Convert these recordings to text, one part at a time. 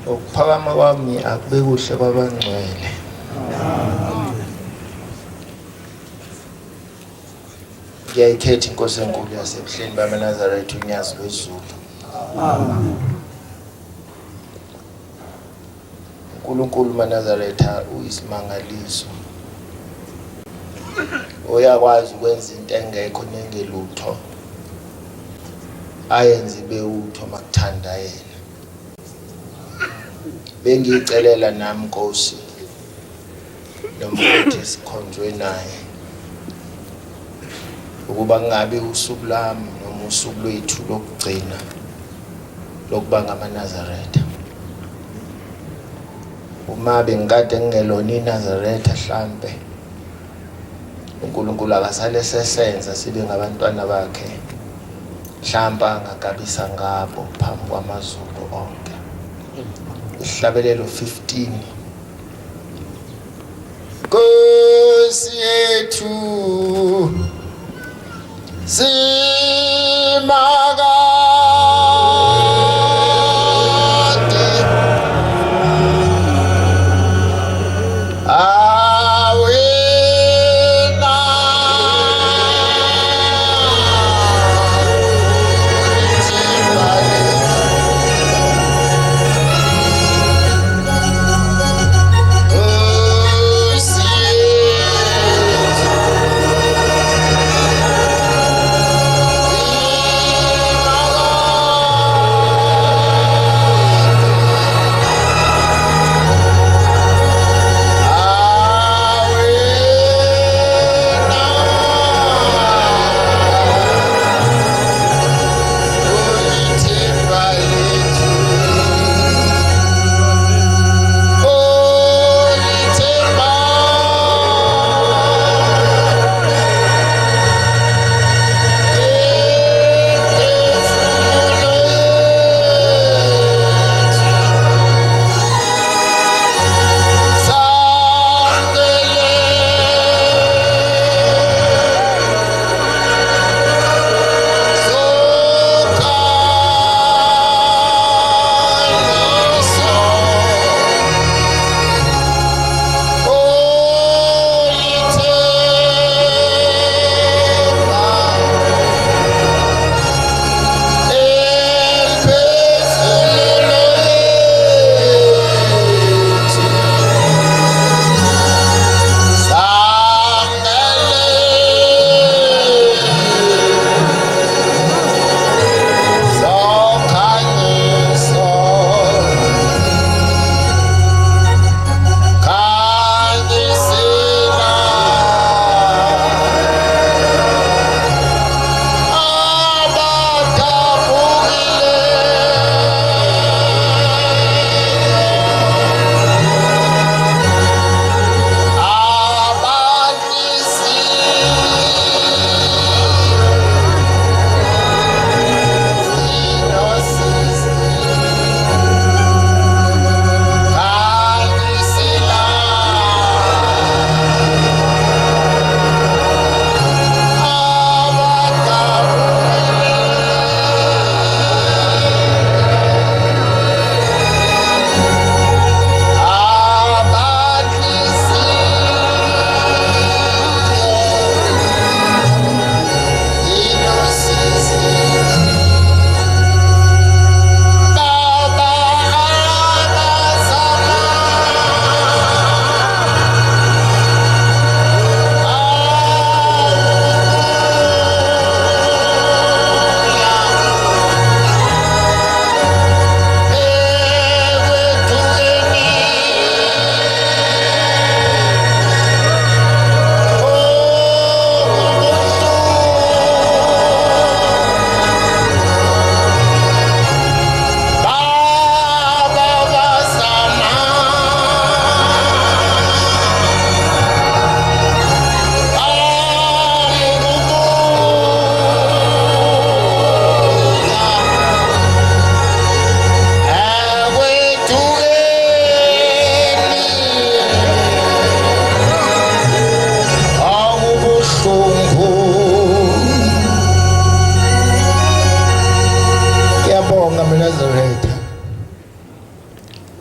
ukuphakama kwami akube kuhle kwabangcwele. Ngiyayikhetha inkosi enkulu yasebuhleni bamaNazaretha uNyazi lwezulu. uNkulunkulu maNazaretha uyisimangaliso. Uyakwazi ukwenza into engekho nengelutho, ayenze ibe utho makuthanda yena. Bengiyicelela nami Nkosi noma ukuthi sikhonjwe naye ukuba ngabe usuku lami noma usuku lwethu lokugcina lokuba ngamaNazaretha. Uma bengikade ngingelona iNazaretha mhlambe uNkulunkulu akasale sesenza sibe ngabantwana bakhe, mhlawumbe angagabisa ngabo phambi kwamazulu onke. Isihlabelelo 15. Nkosi yethu simaka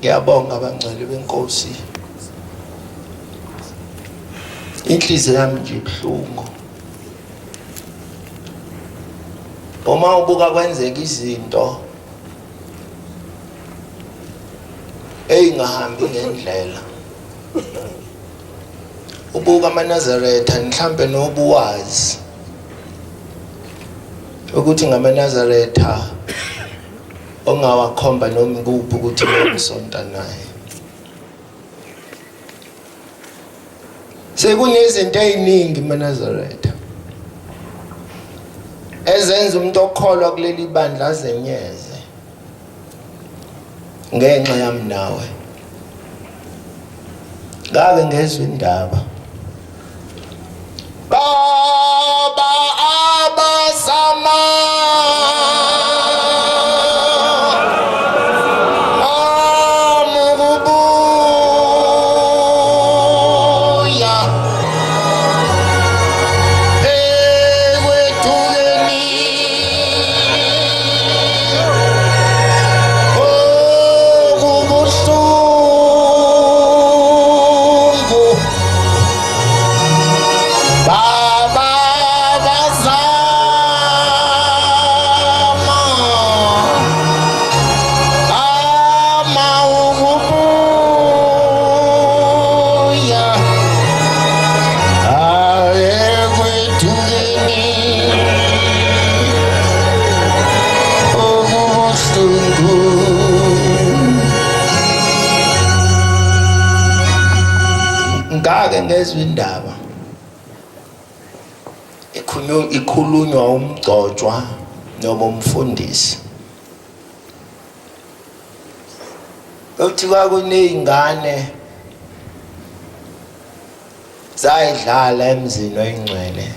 Ngiyabonga abangcwele benkosi. Inhliziyo yami nje ibuhlungu uma ubuka kwenzeka izinto eyingahambi ngendlela. Ubuka amaNazaretha mhlambe nobuwazi ukuthi ngamaNazaretha ongawakhomba noma kuphi ukuthi ngiyosonta naye. Sekunezinto eziningi amaNazaretha ezenza umuntu okholwa kuleli bandla azenyeze ngenxa yami nawe. Ngake ngezwe indaba baba abazama ngake ngezwe indaba ikhulunywa umgcotshwa noma umfundisi uthi kwakuneyingane zayidlala emzini oyingcwele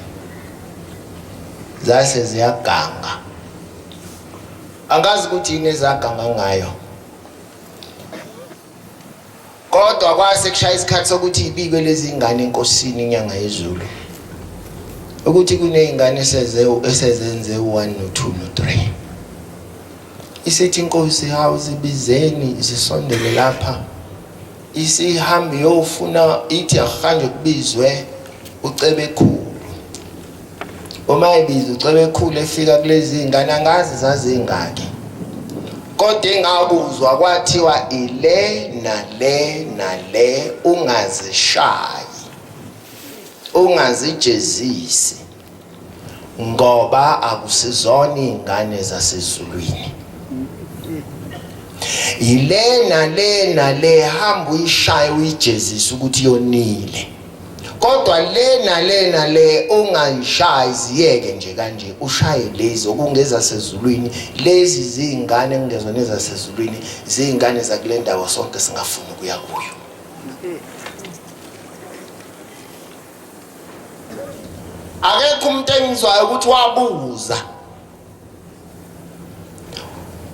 zase ziyaganga. Angazi ukuthi yini ezaganga ngayo, kodwa kwase kushaya isikhathi sokuthi ibike lezi ingane enkosini inyanga yezulu ukuthi kuneyingane esezenze u1 no2 no3. Isithi inkosi hawu zibizeni zisondele lapha, isihambi yofuna ithi akanje kubizwe uCebekhulu. Uma ibiza uCebekhulu efika kulezi ingane angazi zazingaki, kodwa engabuzwa kwathiwa ile nale nale ungazishayi ungazijezisi ngoba akusizona ingane zasezulwini. Ile nale nale hamba uyishaye uyijezisa ukuthi yonile, kodwa le nale nale ungayishayi ziyeke nje kanje ushaye lezi okungeza sezulwini. Lezi zingane engezona ezasezulwini zingane zakule ndawo sonke singafuni ukuya kuyo. Akekho umuntu engizwayo ukuthi wabuza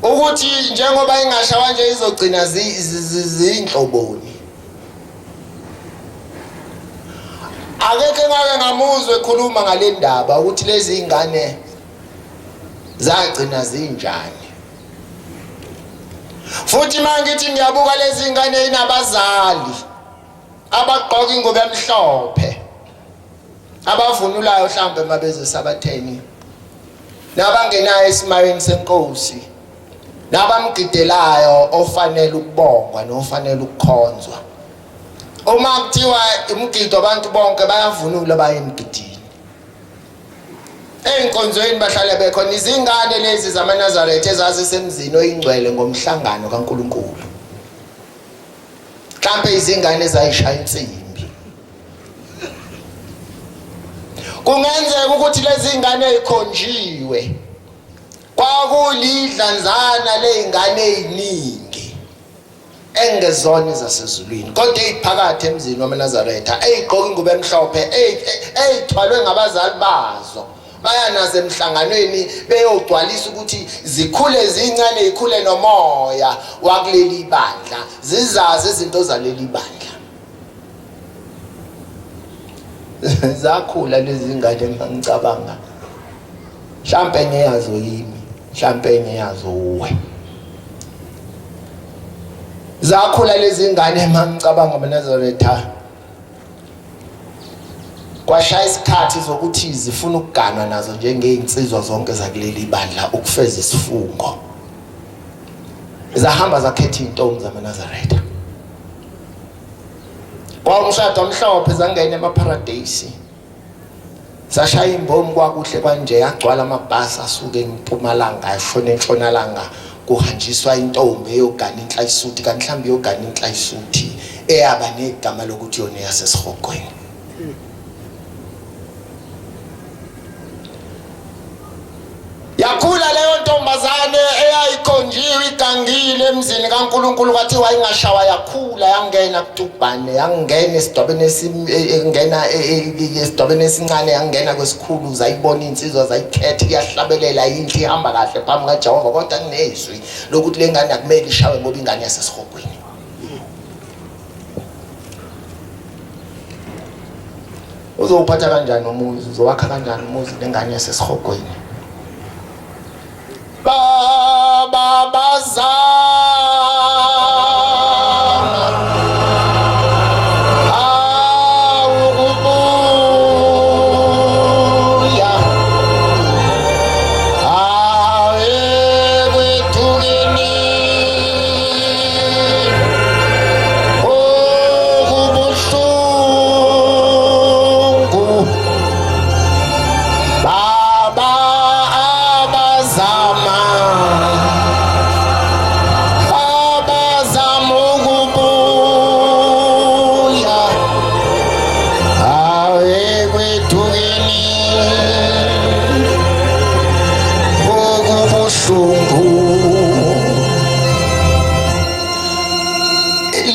ukuthi njengoba ingashawa nje izogcina zinhloboni. Akekho ngake ngamuzwe ekhuluma ngale ndaba ukuthi lezi ingane zagcina zinjani. Futhi mangithi ngiyabuka lezi ingane inabazali abagqoka ingubo emhlophe, abavunulayo mhlambe mabeze sabatheni, nabangenayo esimayeni senkosi, nabamgidelayo ofanele ukubongwa nofanele ukukhonzwa. Uma kuthiwa umgido abantu bonke bayavunula baye emgidini, enkonzweni bahlale bekhona izingane lezi zamaNazaretha ezazisemzini oyingcwele ngomhlangano kaNkulunkulu. Mhlambe izingane ezayishaya insimbi. Kungenzeka ukuthi lezi ingane ezikhonjiwe kwakulidlanzana lezingane eziningi engezona ezasezulwini, kodwa eziphakathi emzini wamaNazaretha ezigqoka ingubo emhlophe ezithwalwe ngabazali bazo bayanaze emhlanganweni beyogcwalisa ukuthi zikhule zincane zikhule nomoya wakuleli bandla, zizazi izinto zaleli bandla. Zakhula lezi ngane mangicabanga mhlambe enye yazo yimi, mhlambe enye yazo uwe. zakhula lezi ngane mangicabanga amaNazaretha kwashaya isikhathi zokuthi zifuna ukuganwa nazo njengeinsizwa zonke zakuleli bandla ukufeza isifungo zahamba zakhetha intombi zamaNazaretha kwamshado omhlophe zangena emaparadise sashaya imbomu kwakuhle kanje yagcwala amabhasi asuke eMpumalanga ashona eNtshonalanga kuhanjiswa intombi eyogana inhlayisuthi kanti mhlawumbe yogana inhlayisuthi eyaba negama lokuthi yona yasesihogweni yakhula leyo ntombazane eyayikhonjiwe igangile emzini kaNkulunkulu kwathi wayingashawa yakhula yangena kuTubhane yangena esidobeni esincane yangena kwesikhulu zayibona insizwa zayikhetha iyahlabelela inhle ihamba kahle phambi kaJehova kodwa kunezwi lokuthi lengane akumele ishawe ngoba ingane yasesihogweni uzowuphatha kanjani umuzi uzowakha kanjani umuzi lengane yasesihogweni Baba bazama awukubuya awekwethukeni okubuhlungu Baba abazama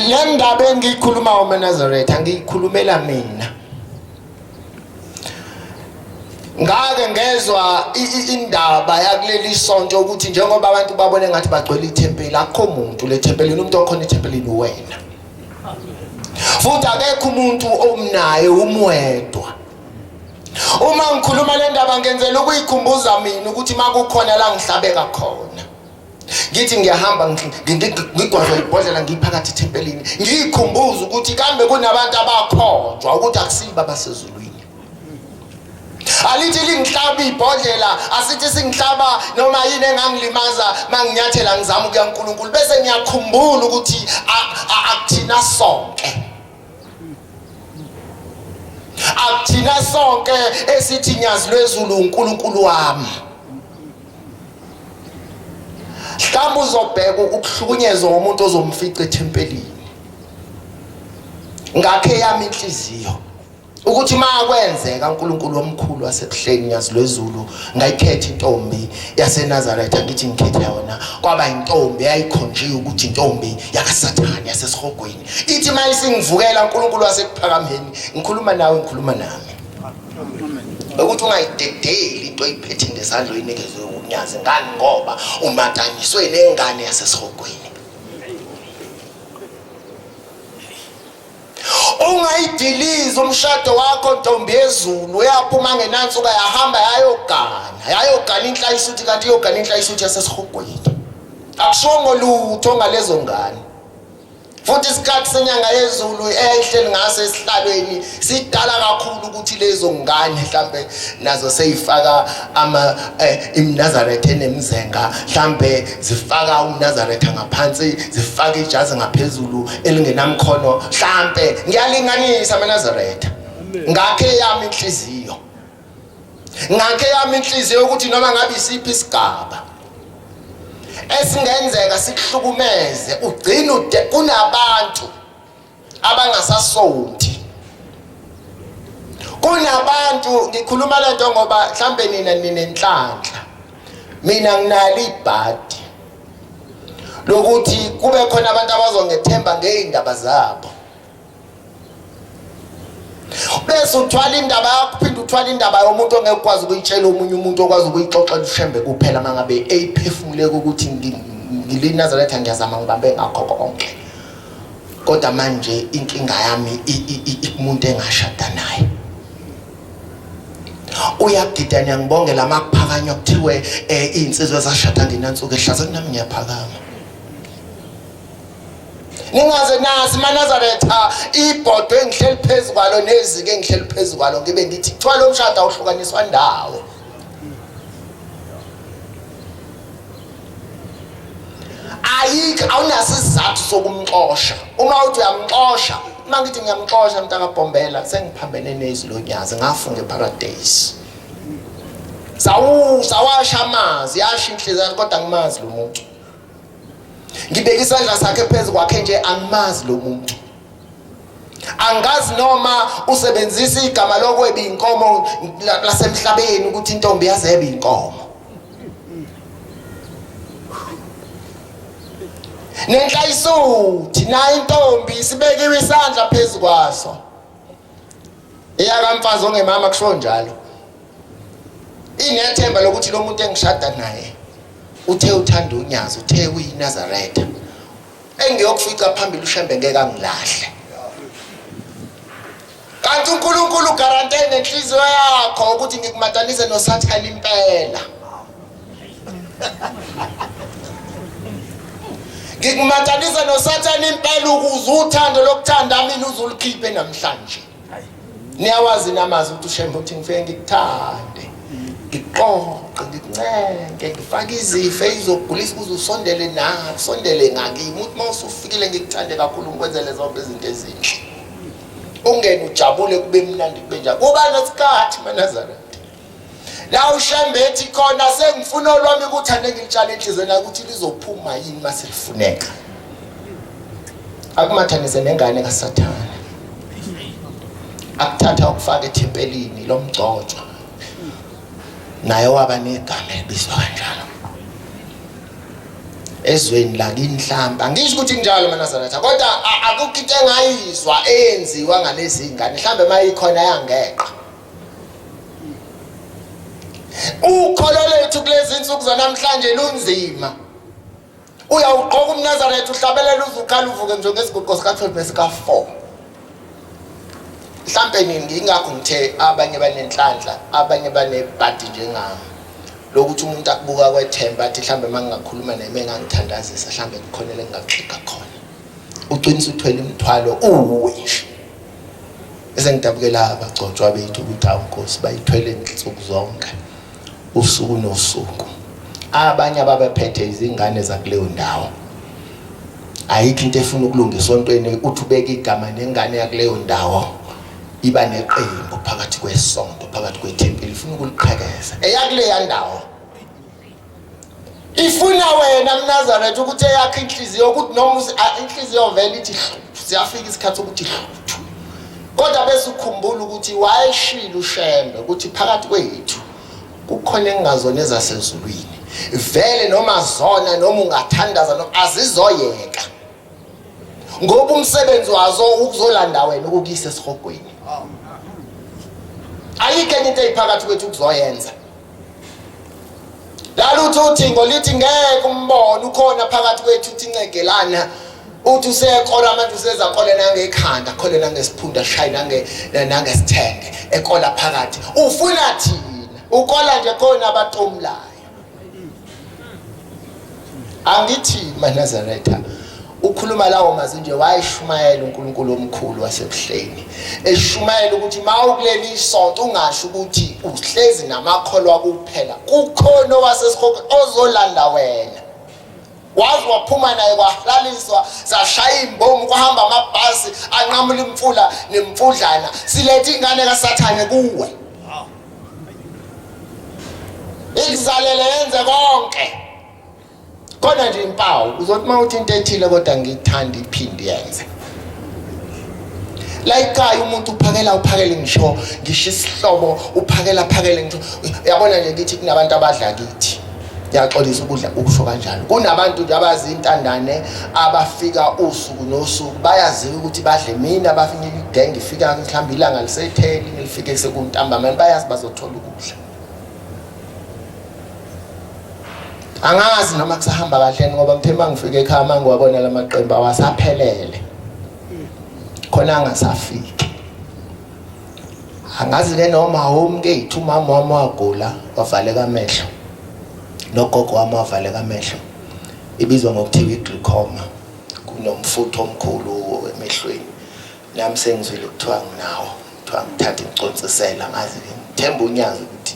Lendaba engiyikhuluma uMaNazaretha ngiyikhulumela mina ngake ngezwa indaba yakuleli sonto ukuthi njengoba abantu babone ngathi bagcwele ithempeli akho umuntu le thempelini umuntu okhona ithempelini wena futhi akekho umuntu omnaye umwedwa uma ngikhuluma le ndaba ngenzela ukuyikhumbuza mina ukuthi makukhona la ngihlabeka khona ngithi ngiyahamba ngigwaza ibhodlela ngiphakathi ethempelini ngiyikhumbuza ukuthi kambe kunabantu abakhonjwa ukuthi akusiba basezulwini alithi lingihlaba ibhodlela asithi singihlaba noma yini engangilimaza manginyathela ngizama ukuya kuNkulunkulu bese ngiyakhumbula ukuthi akuthina sonke akuthina sonke esithi nyazi lwezulu uNkulunkulu wami mhlawumbe uzobheka ukuhlukunyezwa umuntu ozomfica ethempelini ngakhe yami inhliziyo ukuthi makwenzeka uNkulunkulu omkhulu wasebuhleni yazi lwezulu ngayikhetha intombi yaseNazaretha ngithi ngikhethe yona kwaba intombi eyayikhonjiwe ukuthi intombi yakaSathane yasesihogweni ithi mayisingivukela uNkulunkulu wasekuphakameni ngikhuluma nawe ngikhuluma nami ukuthi ungayidedeli into oyiphethe ndesandlweni ekezwe unyazi ngani ngoba umatanyiswe nengane yasesihogweni ungayidiliza umshado wakho ntombi yezulu uyaphuma ngenansuka yahamba yayogana inhlayisuthi kanti yogana inhlayisuthi yasesihogweni akushongo lutho ngalezo ngane futhi isikhathi senyanga yezulu eyayihleli ngaso esihlalweni sidala kakhulu ukuthi lezo ngane mhlambe nazo seyifaka iMnazaretha enemzenga mhlambe zifaka uNazaretha ngaphansi zifaka ijazi ngaphezulu elingenamkhono mhlambe ngiyalinganisa amaNazaretha ngakhe yami inhliziyo ukuthi noma ngabe isiphi isigaba esingenzeka sikuhlukumeze ugcina kunabantu abangasasonti kunabantu ngikhuluma lento ngoba mhlambe nina ninenhlanhla mina nginali ibhadi lokuthi kube khona abantu abazongethemba ngeindaba zabo bese uthwala indaba yakho uphinda uthwala indaba yomuntu ongekwazi ukuyitshela omunye umuntu okwazi ukuyixoxela ushembe kuphela mangabe eyiphefumule ukuthi ngiliNazaretha ngiyazama ngibambe ngakho konke kodwa manje inkinga yami umuntu engashada naye uyagidana ngibongela makuphakanya kuthiwe insizwe zashada ngenansuku ehlaza nami ngiyaphakama Ningaze nasi maNazaretha ibhodwe engihleli phezulu kwalo nezike engihleli phezulu kwalo ngibe ngithi kuthiwa lo mshado awuhlukaniswa ndawo. Ayikho awunaso isizathu sokumxosha. Uma uthi uyamxosha, uma ngithi ngiyamxosha mntaka Bombela sengiphambene nezilonyazi ngafunga eParadise. Sawasha amazi yasha inhliziyo kodwa ngimazi lo muntu. Ngibeka isandla sakhe phezulu kwakhe nje angimazi lo muntu. Angazi noma usebenzisa igama lokweba inkomo lasemhlabeni ukuthi intombi yazebe inkomo. Nenhlayisuthi na intombi sibekiwe isandla phezulu kwaso. Eyakamfazi ongemama kusho njalo. Inethemba lokuthi lo muntu engishada naye uthe uthanda unyazi, uthe uyiNazaretha. Engiyokufica phambili uShembe ngeke angilahle. Kanti uNkulunkulu guarantee nenhliziyo yakho ukuthi ngikumatanise noSathane impela. Ngikumatanise noSathane impela ukuze uthando lokuthanda mina uzulikhiphe namhlanje. Niyawazi namazi ukuthi uShembe uthi ngifike ngikuthande. Ngiqoqe ngikuncenge ngifaka izife izogulisa ukuze usondele nawe usondele ngakimi uthi mawusufikile ngikuthande kakhulu ngikwenzele zonke izinto ezinhle ungene ujabule kube mnandi kube njalo kuba nesikhathi maNazaretha la uShembe ethi khona sengifuna olwami ukuthande ngilitshala enhlizweni ukuthi lizophuma yini mase lifuneka akumathanise nengane kaSathane akuthatha ukufaka ethempelini lomgcotshwa naye waba negama elibizwa kanjalo ezweni lakini mhlamba angisho ukuthi njalo maNazaretha kodwa akukho into engayizwa eyenziwa ngalezi ingane mhlambe mayikhona yangeqa ukholo lethu kulezi insuku zanamhlanje lunzima uyawugqoka umNazaretha uhlabelela uzukhala uvuke nje ngesiguqo sika-12 sika-4 mhlambe ngingakho ngithe abanye banenhlanhla abanye banebhadi njengami lokuthi umuntu akubuka kwethemba athi mhlambe mangingakhuluma naye engangithandazisa mhlambe kukhonele ngingaqhika khona uqinisa uthwele imithwalo uwe nje bese ngidabukela abagcotshwa bethu ukuthi awunkosi bayithwele insuku zonke usuku nosuku abanye ababephethe izingane zakuleyo ndawo ayikho into efuna ukulungiswa ontweni uthi ubeka igama nengane yakuleyo ndawo iba neqembu phakathi kwesonto phakathi kwethempeli ifuna ukuliqhekeza eyakuleya ndawo ifuna wena mNazaretha ukuthi eyakhe inhliziyo ukuthi noma inhliziyo vele ithi siyafika isikhathi ukuthi kodwa bese ukukhumbula ukuthi wayeshila uShembe ukuthi phakathi kwethu kukhona engazona ezasezulwini vele noma zona noma ungathandaza noma azizoyeka ngoba umsebenzi wazo ukuzolanda wena ukukuyisa esihogweni ayikho enye into eyiphakathi kwethu ukuzoyenza lalutho uthingo lithi ngeke umbone ukhona phakathi kwethu uthi incegelana uthi useqola manje usezaqola nangekhanda khole nangesiphunda shayi nangesithenge eqola phakathi ufuna thina ukola nje khona abatomlayo angithi maNazaretha ukhuluma lawo mazwi nje wayishumayela uNkulunkulu omkhulu wasebuhleni eshumayela ukuthi mawukuleli isonto ungasho ukuthi uhlezi namakholwa kuphela kukhona wasesihoko ozolanda wena wazi waphuma naye kwahlaliswa sashaya imbomu kuhamba amabhasi anqamula imfula nemfudlana silethe ingane kaSathane kuwe ikuzalele yenze konke khona nje impawu uzothi mawuthi into ethile kodwa ngithanda iphindi yenze la ekhaya umuntu uphakele ngisho isihlobo uphakele ngisho uyabona nje ngithi kunabantu abadla kithi yaxolisa ukudla ukusho kanjalo kunabantu nje abazintandane abafika usuku nosuku bayaziwa ukuthi badle mina bafike igenge ifika mhlawumbe ilanga lisetheli ngilifike sekuntambama bayazi bazothola ukudla angazi noma kusahamba kahle ngoba ngithe mangifike ekhaya mangiwabona lamaqembu awasaphelele khona angasafiki angazi ke noma home kethu mama wami wagula wavaleka amehlo nogogo wami wavaleka amehlo ibizwa ngokuthiwa iglaucoma nomfutho omkhulu emehlweni nami sengizwile kuthiwa nginawo kuthiwa ngithathe ngicontsisela ngazi ngithemba unyazi ukuthi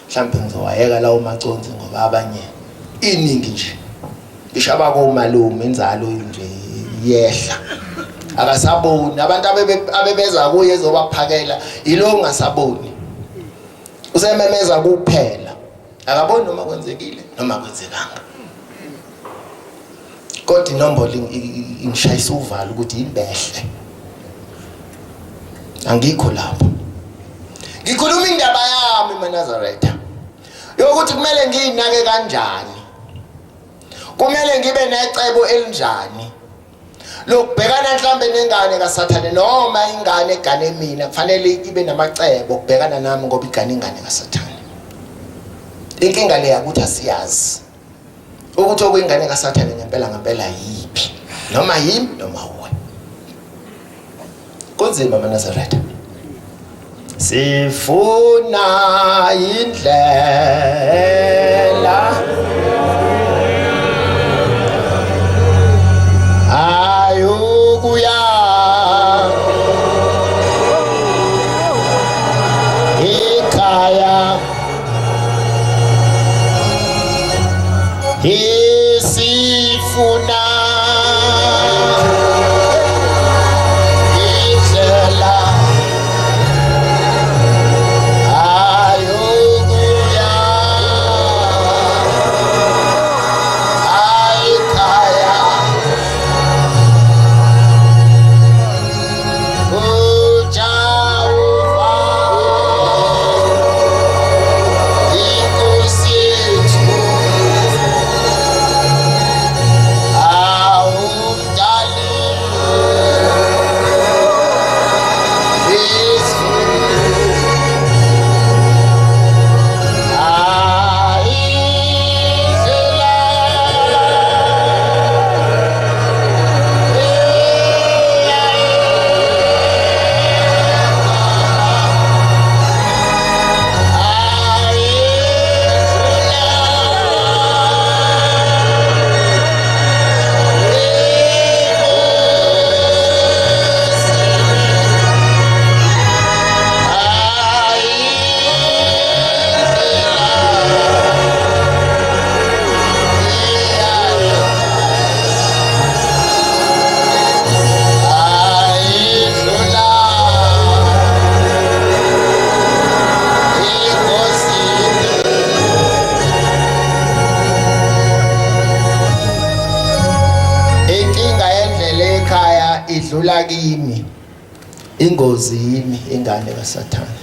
mhlawumbe ngizowayeka lawo maconsi ngoba abanye iningi nje ngisho abakomalume inzalo nje yehla akasaboni abantu abebeza kuye ezobaphakela yilo ngasaboni usememeza kuphela akaboni noma kwenzekile noma kwenzekanga kodwa inombolo ingishayisa uvalo ukuthi imbehle angikho lapho ngikhuluma indaba yami eNazaretha yokuthi kumele ngiyinake kanjani kumele ngibe necebo elinjani lokubhekana mhlambe nengane kaSathane noma ingane egane mina kufanele ibe namacebo okubhekana nami ngoba igane ingane kaSathane inkinga le yakuthi asiyazi ukuthi okuyingane kaSathane ngempela yiphi noma yimi noma uwe kunzima eNazaretha sifuna indlela ayukuya ekhaya sifuna indlela ayukuya ekhaya idlula kimi ingozi yimi ingane kaSathane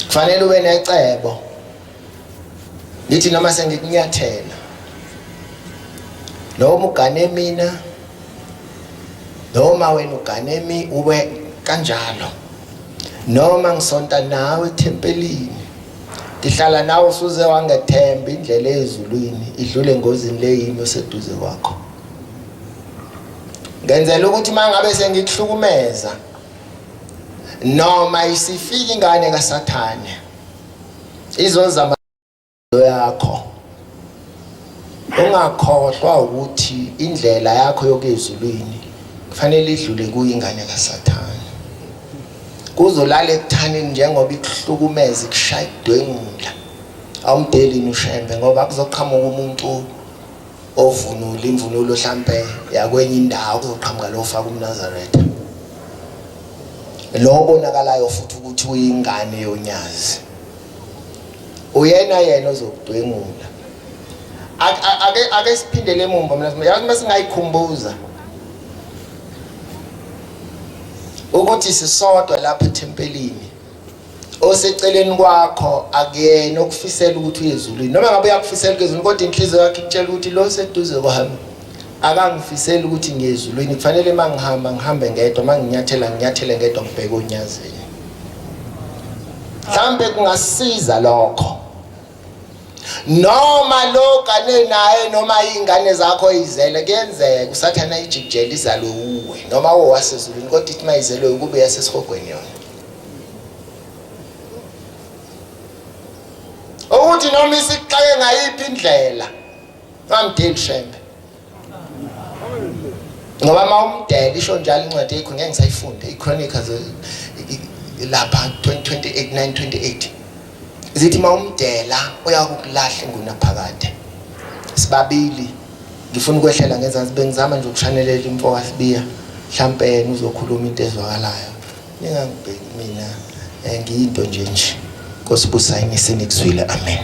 kufanele ube necebo lithi noma sengikunyathela noma ugane mina noma wena ugane ube kanjalo noma ngisonta nawe ethempelini ngihlala nawe usuze wangethemba indlela ezulwini idlule engozini leyimi oseduze kwakho ngenzela ukuthi mangabe sengikuhlukumeza noma isifika ingane kaSathane izozama yakho ungakhohlwa ukuthi indlela yakho yokezulwini kufanele idlule kuyingane kaSathane kuzolala ekuthaneni njengoba ikuhlukumeza ikushaya idwengula awumdelini ushembe ngoba kuzoqhamuka umuntu ovunula imvunulo mhlambe yakwenye indawo kuzoqhamuka lo faka uNazaretha lo bonakalayo futhi ukuthi uyingane yonyazi uyena ozokudwengula ake siphindele emumva mina yazi masingayikhumbuza ukuthi sisodwa lapha ethempelini oseceleni kwakho akuyena okufisela ukuthi uyezulwini noma ngabe uyakufisela kezulwini kodwa inhliziyo yakhe ikutshela ukuthi lo seduze kwami akangifisela ukuthi ngiyezulwini kufanele mangihamba ngihambe ngedwa manginyathela ngedwa ngibheke onyazini mhlambe kungasiza lokho noma lo kane naye noma ingane zakho izele kuyenzeka uSathane ayijikijela izalo uwe noma owasezulwini kodwa ithi mayizelwe kube yasesihogweni yona ukuthi noma isixake ngayiphi indlela ngamdeli shembe ngoba mawumdela isho njalo incwadi yakho ngeke ngisayifunde iChronicles lapha 28:9-28 zithi mawumdela uyakukulahla ingunaphakade. Sibabili ngifuna ukwehlela ngezansi bengizama nje ukushanelela imfoka sibiya mhlambe uzokhuluma into ezwakalayo ningangibheki mina ngiyinto nje Nkosi busayini senikuzwile amen.